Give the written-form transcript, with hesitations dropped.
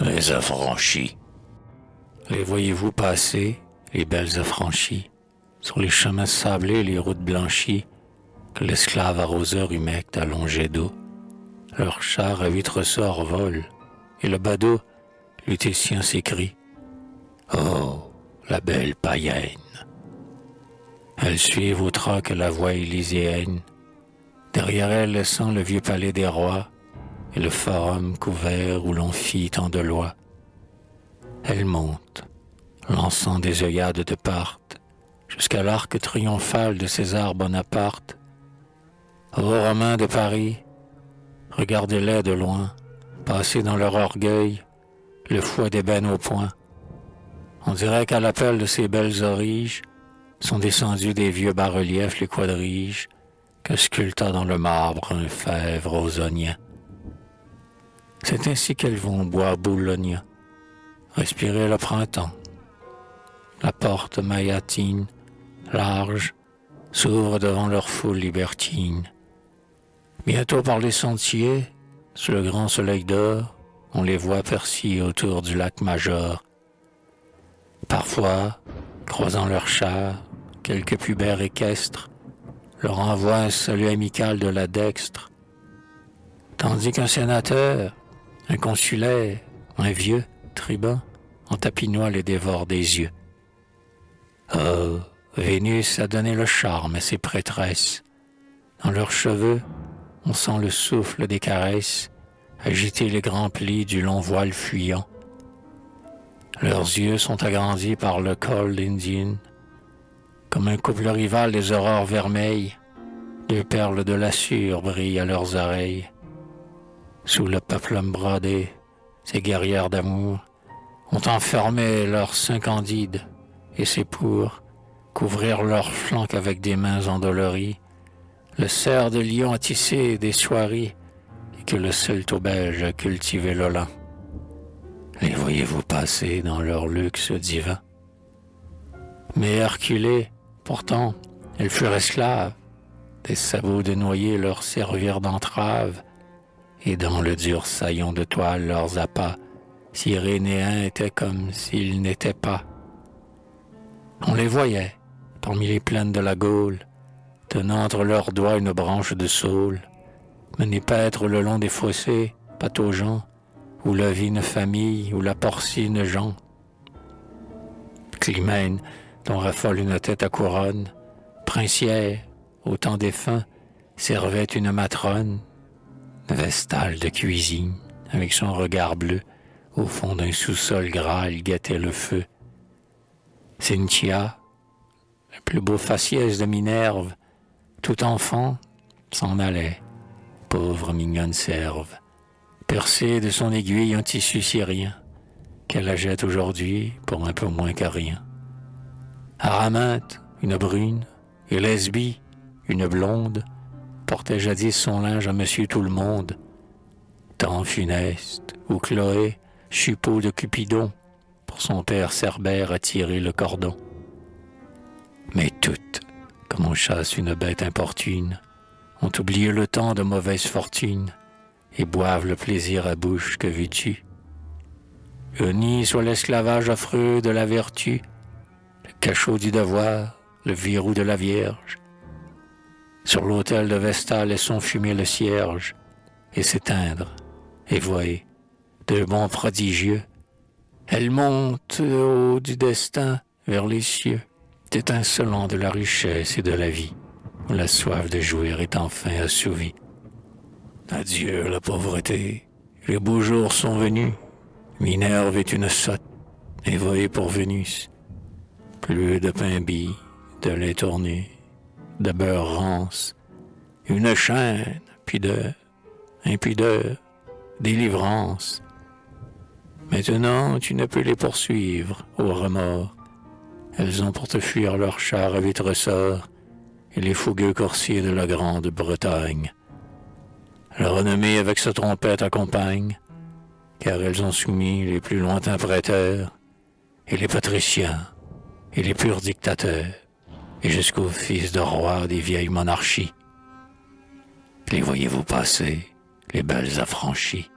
Les affranchis. Les voyez-vous passer, les belles affranchies, sur les chemins sablés, les routes blanchies, que l'esclave arroseur humecte à longet d'eau. Leur char à huit ressorts vole, et le badaud, lutétien s'écrie. Oh, la belle païenne! Elles suivent au troc la voie élyséenne, derrière elles laissant le vieux palais des rois et le forum couvert où l'on fit tant de lois. Elles montent, lançant des œillades de part, jusqu'à l'arc triomphal de César Bonaparte. Ô Romains de Paris, regardez-les de loin, passer dans leur orgueil, le fouet d'ébène au poing. On dirait qu'à l'appel de ces belles origes sont descendus des vieux bas-reliefs les quadriges que sculpta dans le marbre un fèvre ausonien. C'est ainsi qu'elles vont boire Boulogne, respirer le printemps. La porte maillatine, large, s'ouvre devant leur foule libertine. Bientôt par les sentiers, sous le grand soleil d'or, on les voit persiller autour du lac Major. Parfois, croisant leurs chars, quelques pubères équestres leur envoient un salut amical de la dextre, tandis qu'un sénateur, un consulaire, un vieux tribun, en tapinois les dévore des yeux. Oh, Vénus a donné le charme à ses prêtresses. Dans leurs cheveux, on sent le souffle des caresses agiter les grands plis du long voile fuyant. Leurs yeux sont agrandis par le col d'Indien, comme un couple rival des aurores vermeilles. Deux perles de l'assur brillent à leurs oreilles. Sous le peplum brodé, ces guerrières d'amour ont enfermé leurs seins candides, et c'est pour couvrir leurs flancs qu'avec des mains endolories, le cerf de lion a tissé des soieries, et que le celto belge a cultivé le lin. Les voyez-vous passer dans leur luxe divin? Mais Herculée, pourtant, elles furent esclaves, des sabots de noyer leur servirent d'entrave, et dans le dur saillon de toile leurs appâts, Cyrénéens étaient comme s'ils n'étaient pas. On les voyait, parmi les plaines de la Gaule, tenant entre leurs doigts une branche de saule, mener paître le long des fossés, pataugeant, où la vine famille, où la porcine Jean. Clymène, dont raffole une tête à couronne, princière, au temps défunt, servait une matrone, Vestale de cuisine, avec son regard bleu, au fond d'un sous-sol gras, elle guettait le feu. Cynthia, le plus beau faciès de Minerve, tout enfant, s'en allait, pauvre mignonne serve, percée de son aiguille un tissu syrien, qu'elle la jette aujourd'hui pour un peu moins que rien. Araminthe, une brune, et Lesbie, une blonde, portait jadis son linge à monsieur tout-le-monde. Temps funeste, où Chloé, chupot de Cupidon, pour son père Cerbère a tiré le cordon. Mais toutes, comme on chasse une bête importune, ont oublié le temps de mauvaise fortune et boivent le plaisir à bouche que veux-tu. Unis soit l'esclavage affreux de la vertu, le cachot du devoir, le verrou de la Vierge. Sur l'autel de Vestale laissons fumer le cierge et s'éteindre, et voyez, de bons prodigieux, elle monte au haut du destin vers les cieux, étincelant de la richesse et de la vie, où la soif de jouir est enfin assouvie. Adieu la pauvreté, les beaux jours sont venus, Minerve est une sotte, et voyez pour Vénus, plus de pain bis, de lait tourné, de beurre rance, une chaîne, pudeur, impudeur, délivrance. Maintenant, tu ne peux les poursuivre, ô remords. Elles ont pour te fuir leur char à huit ressorts et les fougueux coursiers de la Grande-Bretagne. La renommée avec sa trompette accompagne, car elles ont soumis les plus lointains prêteurs et les patriciens et les purs dictateurs, et jusqu'aux fils de rois des vieilles monarchies. Les voyez-vous passer, les belles affranchies?